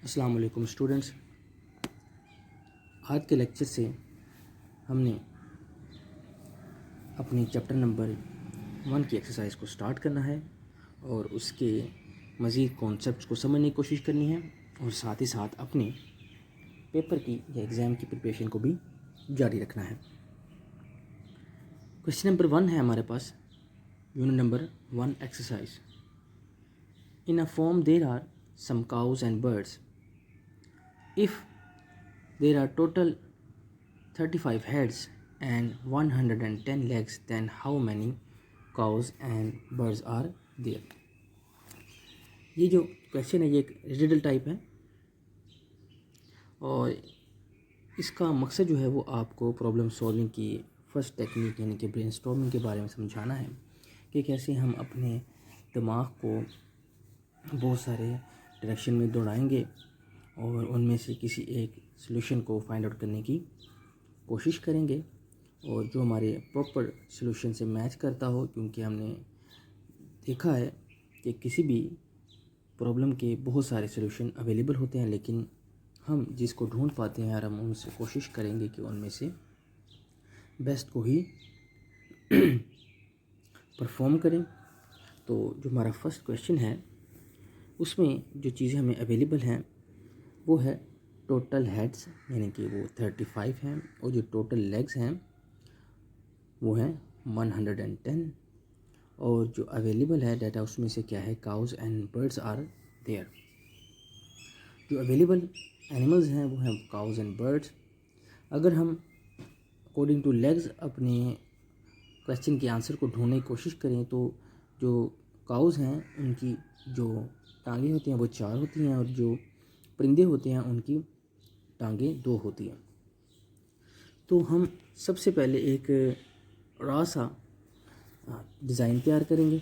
السلام علیکم اسٹوڈنٹس، آج کے لیکچر سے ہم نے اپنی چیپٹر نمبر 1 کی ایکسرسائز کو سٹارٹ کرنا ہے اور اس کے مزید کانسیپٹس کو سمجھنے کی کوشش کرنی ہے اور ساتھ ہی ساتھ اپنے پیپر کی یا ایگزام کی پریپریشن کو بھی جاری رکھنا ہے۔ کویشچن نمبر 1 ہے ہمارے پاس، unit number 1 exercise. In a farm there are some cows and birds. If there are total 35 heads and 110 legs, then how many cows and birds are there؟ یہ جو کویشچن ہے یہ ایک ریڈل ٹائپ ہے اور اس کا مقصد جو ہے وہ آپ کو پرابلم سولونگ کی فرسٹ ٹیکنیک یعنی کہ برین اسٹارمنگ کے بارے میں سمجھانا ہے کہ کیسے ہم اپنے دماغ کو بہت سارے ڈائریکشن میں دوڑائیں گے اور ان میں سے کسی ایک سلوشن کو فائنڈ آؤٹ کرنے کی کوشش کریں گے اور جو ہمارے پراپر سلوشن سے میچ کرتا ہو، کیونکہ ہم نے دیکھا ہے کہ کسی بھی پرابلم کے بہت سارے سلوشن اویلیبل ہوتے ہیں، لیکن ہم جس کو ڈھونڈ پاتے ہیں ہم ان سے کوشش کریں گے کہ ان میں سے بیسٹ کو ہی پرفارم کریں۔ تو جو ہمارا فرسٹ کویشچن ہے اس میں جو چیزیں ہمیں اویلیبل ہیں وہ ہے ٹوٹل ہیڈس یعنی کہ وہ 35 ہیں اور جو ٹوٹل لیگز ہیں وہ ہیں 110 اور جو اویلیبل ہے ڈیٹا اس میں سے کیا ہے cows and birds are there. جو اویلیبل اینیملز ہیں وہ ہیں کاؤز اینڈ برڈس۔ اگر ہم اکارڈنگ ٹو لیگز اپنے کویشچن کے آنسر کو ڈھونڈنے کی کوشش کریں تو جو کاؤز ہیں ان کی جو ٹانگیں ہوتی ہیں وہ 4 ہوتی ہیں اور جو پرندے ہوتے ہیں ان کی ٹانگیں 2 ہوتی ہیں۔ تو ہم سب سے پہلے ایک را سا ڈیزائن تیار کریں گے،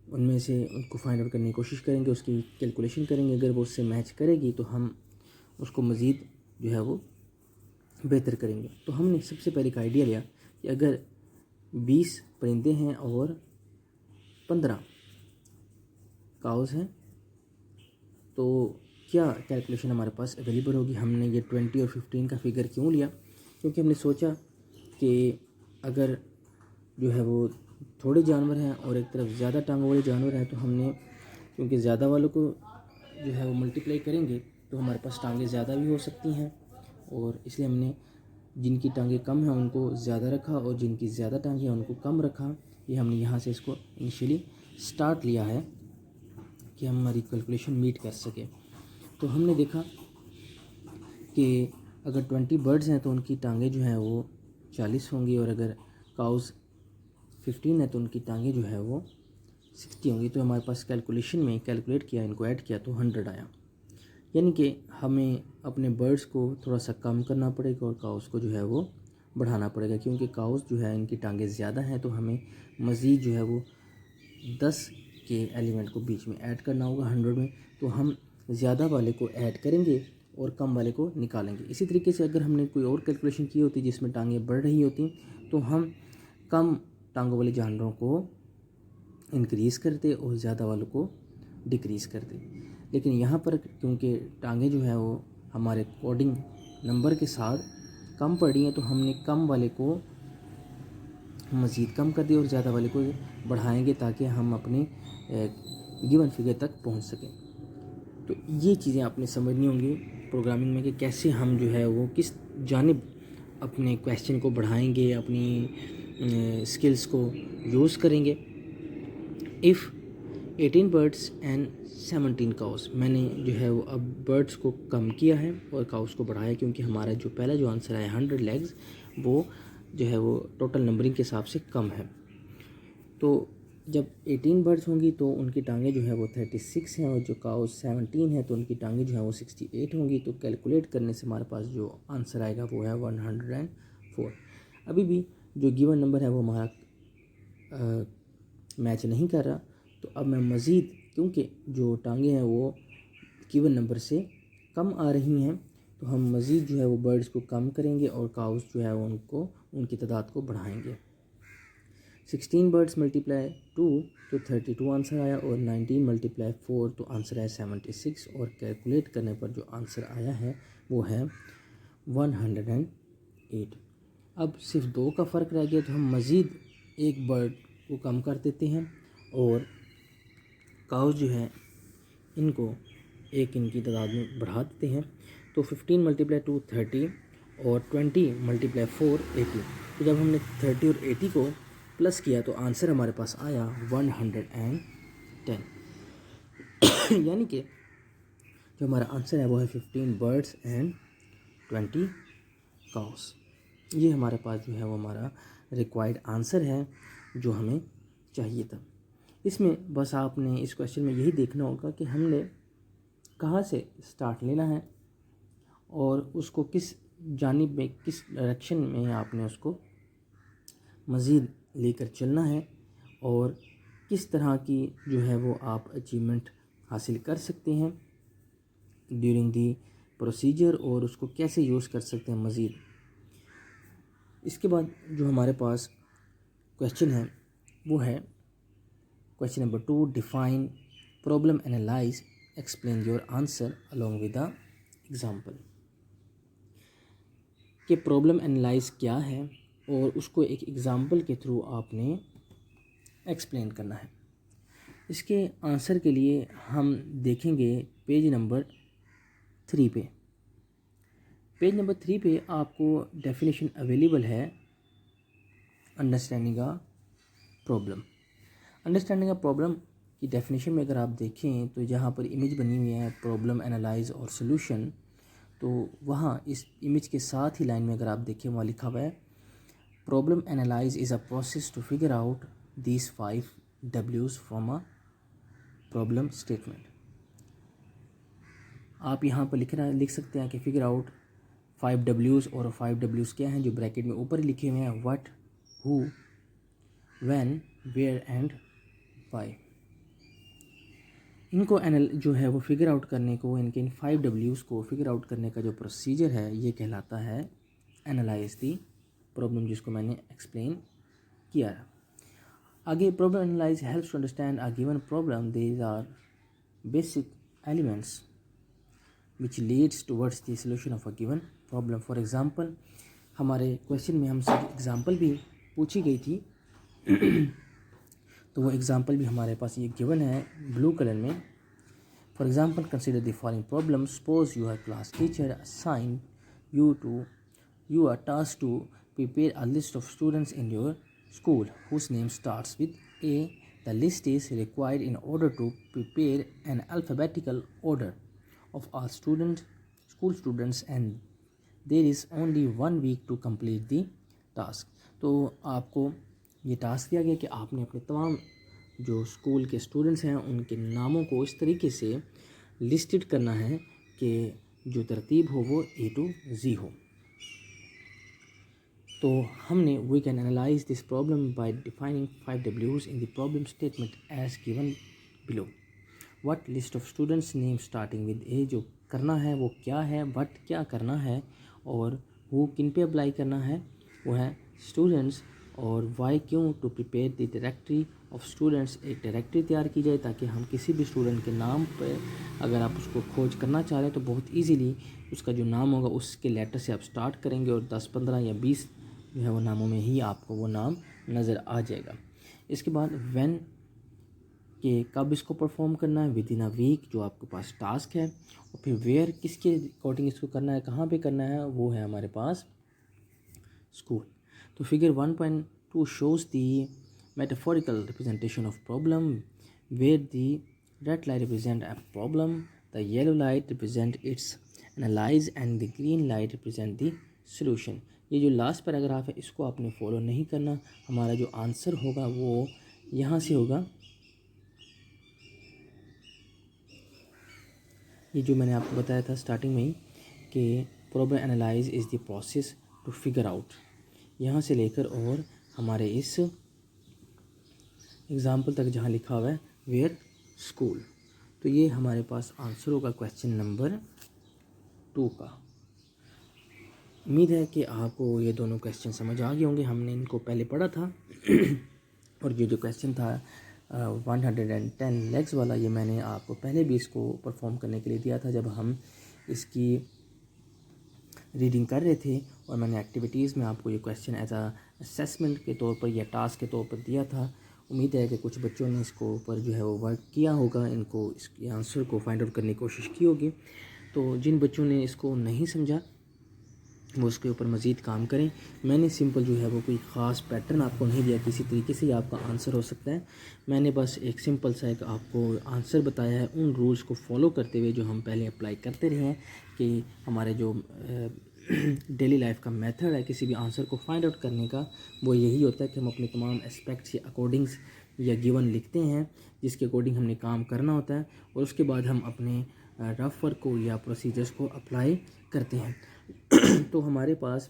ان میں سے ان کو فائنڈ آؤٹ کرنے کی کوشش کریں گے، اس کی کیلکولیشن کریں گے۔ اگر وہ اس سے میچ کرے گی تو ہم اس کو مزید جو ہے وہ بہتر کریں گے۔ تو ہم نے سب سے پہلے ایک آئیڈیا لیا کہ اگر 20 پرندے ہیں اور 15 کاؤز ہیں تو کیا کیلکولیشن ہمارے پاس اویلیبل ہوگی۔ ہم نے یہ 20 اور 15 کا فگر کیوں لیا؟ کیونکہ ہم نے سوچا کہ اگر جو ہے وہ تھوڑے جانور ہیں اور ایک طرف زیادہ ٹانگوں والے جانور ہیں تو ہم نے کیونکہ زیادہ والوں کو جو ہے وہ ملٹیپلائی کریں گے تو ہمارے پاس ٹانگیں زیادہ بھی ہو سکتی ہیں، اور اس لیے ہم نے جن کی ٹانگیں کم ہیں ان کو زیادہ رکھا اور جن کی زیادہ ٹانگیں ہیں ان کو کم رکھا۔ یہ ہم نے یہاں سے اس کو انیشیلی سٹارٹ لیا ہے کہ ہم ہماری کیلکولیشن میٹ کر سکیں۔ تو ہم نے دیکھا کہ اگر 20 برڈز ہیں تو ان کی ٹانگیں جو ہیں وہ 40 ہوں گی، اور اگر کاؤز 15 ہے تو ان کی ٹانگیں جو ہے وہ 60 ہوں گی۔ تو ہمارے پاس کیلکولیشن میں کیلکولیٹ کیا، ان کو ایڈ کیا تو 100 آیا، یعنی کہ ہمیں اپنے برڈز کو تھوڑا سا کم کرنا پڑے گا اور کاؤز کو جو ہے وہ بڑھانا پڑے گا، کیونکہ کاؤز جو ہے ان کی ٹانگیں زیادہ ہیں تو ہمیں مزید جو ہے وہ 10 کے ایلیمنٹ کو بیچ میں ایڈ کرنا ہوگا 100 میں۔ تو ہم زیادہ والے کو ایڈ کریں گے اور کم والے کو نکالیں گے۔ اسی طریقے سے اگر ہم نے کوئی اور کیلکولیشن کی ہوتی جس میں ٹانگیں بڑھ رہی ہوتی تو ہم کم ٹانگوں والے جانوروں کو انکریز کرتے اور زیادہ والوں کو ڈکریز کرتے، لیکن یہاں پر کیونکہ ٹانگیں جو ہیں وہ ہمارے کوڈنگ نمبر کے ساتھ کم پڑ رہی ہیں تو ہم نے کم والے کو مزید کم کر دیا اور زیادہ والے کو بڑھائیں گے تاکہ ہم اپنے گیون فگر تک پہنچ سکیں۔ تو یہ چیزیں آپ نے سمجھنی ہوں گی پروگرامنگ میں کہ کیسے ہم جو ہے وہ کس جانب اپنے کویشچن کو بڑھائیں گے، اپنی اسکلس کو یوز کریں گے۔ اف 18 برڈس اینڈ 17 کاؤز، میں نے جو ہے وہ اب برڈس کو کم کیا ہے اور کاؤز کو بڑھایا، کیونکہ ہمارا جو پہلا جو آنسر ہے 100 لیگز وہ جو ہے وہ ٹوٹل نمبرنگ کے حساب سے کم ہے۔ تو جب 18 برڈس ہوں گی تو ان کی ٹانگیں جو ہے وہ 36 ہیں اور جو کاؤز 17 ہیں تو ان کی ٹانگیں جو ہیں وہ 68 ہوں گی۔ تو کیلکولیٹ کرنے سے ہمارے پاس جو آنسر آئے گا وہ ہے 104۔ ابھی بھی جو گیون نمبر ہے وہ ہمارا میچ نہیں کر رہا، تو اب میں مزید کیونکہ جو ٹانگیں ہیں وہ گیون نمبر سے کم آ رہی ہیں تو ہم مزید جو ہے وہ برڈس کو کم کریں گے اور کاؤز جو ہے وہ ان کی تعداد کو بڑھائیں گے۔ 16 birds multiply 2 تو 32 آنسر آیا, اور 19 multiply 4 تو آنسر ہے 76, اور کیلکولیٹ کرنے پر جو آنسر آیا ہے وہ ہے 108. اب صرف 2 کا فرق رہ گیا, تو ہم مزید ایک برڈ کو کم کر دیتے ہیں, اور کاؤز جو ہے ان کو ایک ان کی تعداد میں بڑھا دیتے ہیں. تو 15 multiply 2 30 اور 20 multiply 4 80. تو جب ہم نے 30 اور 80 کو پلس کیا تو آنسر ہمارے پاس آیا 110. یعنی کہ جو ہمارا آنسر ہے وہ ہے 15 birds and 20 cows. یہ ہمارے پاس جو ہے وہ ہمارا ریکوائرڈ آنسر ہے جو ہمیں چاہیے تھا. اس میں بس آپ نے اس کویشچن میں یہی دیکھنا ہوگا کہ ہم نے کہاں سے سٹارٹ لینا ہے, اور اس کو کس جانب میں, کس ڈائریکشن میں آپ نے اس کو مزید لے کر چلنا ہے, اور کس طرح کی جو ہے وہ آپ اچیومنٹ حاصل کر سکتے ہیں ڈیورنگ دی پروسیجر, اور اس کو کیسے یوز کر سکتے ہیں مزید. اس کے بعد جو ہمارے پاس کویشچن ہے وہ ہے question number 2. Define problem analyse explain your answer along with the example. کہ پرابلم اینالائز کیا ہے اور اس کو ایک ایگزامپل کے تھرو آپ نے ایکسپلین کرنا ہے. اس کے آنسر کے لیے ہم دیکھیں گے پیج نمبر 3 پہ. پیج نمبر 3 پہ آپ کو ڈیفینیشن اویلیبل ہے understanding a problem. Understanding a problem کی ڈیفینیشن میں اگر آپ دیکھیں تو جہاں پر امیج بنی ہوئی ہے پرابلم اینالائز اور سلوشن, تو وہاں اس امیج کے ساتھ ہی لائن میں اگر آپ دیکھیں وہاں لکھا ہوا ہے problem analyse is a process to figure out these 5 W's from a problem statement. آپ یہاں پر لکھ سکتے ہیں کہ فگر آؤٹ 5 W's, اور 5 W's کیا ہیں جو بریکٹ میں اوپر لکھے ہوئے ہیں, what, who, when, where and why. ان کو جو ہے وہ فگر آؤٹ کرنے کو, ان کے 5 W's کو فگر آؤٹ کرنے کا جو پروسیجر ہے یہ کہلاتا ہے اینالائز دی پرابلم, جس کو میں نے ایکسپلین کیا ہے. آگے problem analyse helps to understand a given problem. These are basic elements which leads towards the solution of a given problem. For example, ہمارے کویشچن میں ہم سے ایگزامپل بھی پوچھی گئی تھی, تو وہ ایگزامپل بھی ہمارے پاس یہ گیون ہے بلو کلر میں. For example, consider the following problem. Suppose your class teacher assigned you are tasked to prepare a list of students in your school whose name starts with A. The list is required in order to prepare an alphabetical order of all school students, and there is only 1 week to complete the task. تو آپ کو یہ task دیا گیا کہ آپ نے اپنے تمام جو اسکول کے اسٹوڈنٹس ہیں ان کے ناموں کو اس طریقے سے لسٹڈ کرنا ہے کہ جو ترتیب ہو وہ A to Z ہو. تو ہم نے we can analyse this problem by defining 5 W's in the problem statement as given below. What list of students name starting with A, جو کرنا ہے وہ کیا ہے, وٹ کیا کرنا ہے, اور وہ کن پہ اپلائی کرنا ہے وہ ہے اسٹوڈنٹس, اور وائی کیوں to prepare the directory of students. ایک ڈائریکٹری تیار کی جائے تاکہ ہم کسی بھی اسٹوڈنٹ کے نام پہ اگر آپ اس کو کھوج کرنا چاہ رہے ہیں تو بہت ایزیلی اس کا جو نام ہوگا اس کے لیٹر سے آپ اسٹارٹ کریں گے, اور 10 15 یا 20 جو ہے وہ ناموں میں ہی آپ کو وہ نام نظر آ جائے گا. اس کے بعد وین کہ کب اس کو پرفارم کرنا ہے, ود ان اے ویک جو آپ کے پاس ٹاسک ہے, اور پھر ویئر کس کے اکارڈنگ اس کو کرنا ہے, کہاں پہ کرنا ہے, وہ ہے ہمارے پاس اسکول. تو figure 1.2 shows the metaphorical representation of problem where the red light represent a problem, the yellow light represent its analyse and the green light represent the solution. یہ جو لاسٹ پیراگراف ہے اس کو آپ نے فالو نہیں کرنا. ہمارا جو آنسر ہوگا وہ یہاں سے ہوگا, یہ جو میں نے آپ کو بتایا تھا اسٹارٹنگ میں ہی کہ problem analyse is the process to figure out, یہاں سے لے کر اور ہمارے اس ایگزامپل تک جہاں لکھا ہوا ہے ویئر اسکول. تو یہ ہمارے پاس آنسر ہوگا کویشچن نمبر 2 کا. امید ہے کہ آپ کو یہ دونوں کویشچن سمجھ آ گئے ہوں گے, ہم نے ان کو پہلے پڑھا تھا اور یہ جو کویسچن تھا 110 لیگز والا، یہ میں نے آپ کو پہلے بھی اس کو پرفارم کرنے کے لیے دیا تھا جب ہم اس کی ریڈنگ کر رہے تھے، اور میں نے ایکٹیویٹیز میں آپ کو یہ کویسچن ایز اے اسیسمنٹ کے طور پر یا ٹاسک کے طور پر دیا تھا۔ امید ہے کہ کچھ بچوں نے اس کو اوپر جو ہے وہ ورک کیا ہوگا، ان کو اس کے آنسر کو فائنڈ آؤٹ کرنے کی کوشش کی ہوگی۔ تو جن بچوں نے اس کو نہیں سمجھا وہ اس کے اوپر مزید کام کریں۔ میں نے سمپل جو ہے وہ کوئی خاص پیٹرن آپ کو نہیں دیا، کسی طریقے سے ہی آپ کا آنسر ہو سکتا ہے۔ میں نے بس ایک سمپل سا ایک آپ کو آنسر بتایا ہے، ان رولز کو فالو کرتے ہوئے جو ہم پہلے اپلائی کرتے رہے ہیں، کہ ہمارے جو ڈیلی لائف کا میتھڈ ہے کسی بھی آنسر کو فائنڈ آؤٹ کرنے کا، وہ یہی ہوتا ہے کہ ہم اپنے تمام اسپیکٹس یا اکارڈنگس یا گیون لکھتے ہیں جس کے اکارڈنگ ہم نے کام کرنا ہوتا ہے، اور اس کے بعد ہم اپنے رف ورک کو یا پروسیجرز کو اپلائی کرتے ہیں۔ تو ہمارے پاس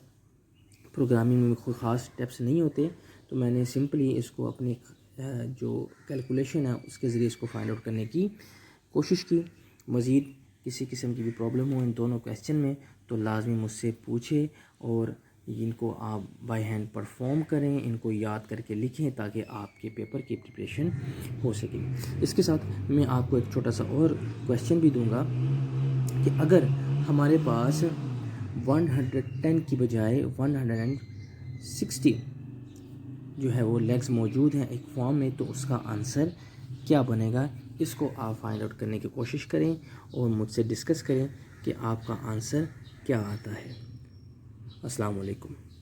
پروگرامنگ میں کوئی خاص ٹیپس نہیں ہوتے، تو میں نے سمپلی اس کو اپنی جو کیلکولیشن ہے اس کے ذریعے اس کو فائنڈ آؤٹ کرنے کی کوشش کی۔ مزید کسی قسم کی بھی پرابلم ہو ان دونوں کویسچن میں تو لازمی مجھ سے پوچھیں، اور ان کو آپ بائی ہینڈ پرفارم کریں، ان کو یاد کر کے لکھیں تاکہ آپ کے پیپر کی پریپریشن ہو سکے۔ اس کے ساتھ میں آپ کو ایک چھوٹا سا اور کویسچن بھی دوں گا کہ اگر ہمارے پاس 110 کی بجائے 160 جو ہے وہ لیگز موجود ہیں ایک فارم میں، تو اس کا آنسر کیا بنے گا؟ اس کو آپ فائنڈ آؤٹ کرنے کی کوشش کریں اور مجھ سے ڈسکس کریں کہ آپ کا آنسر کیا آتا ہے۔ السلام علیکم۔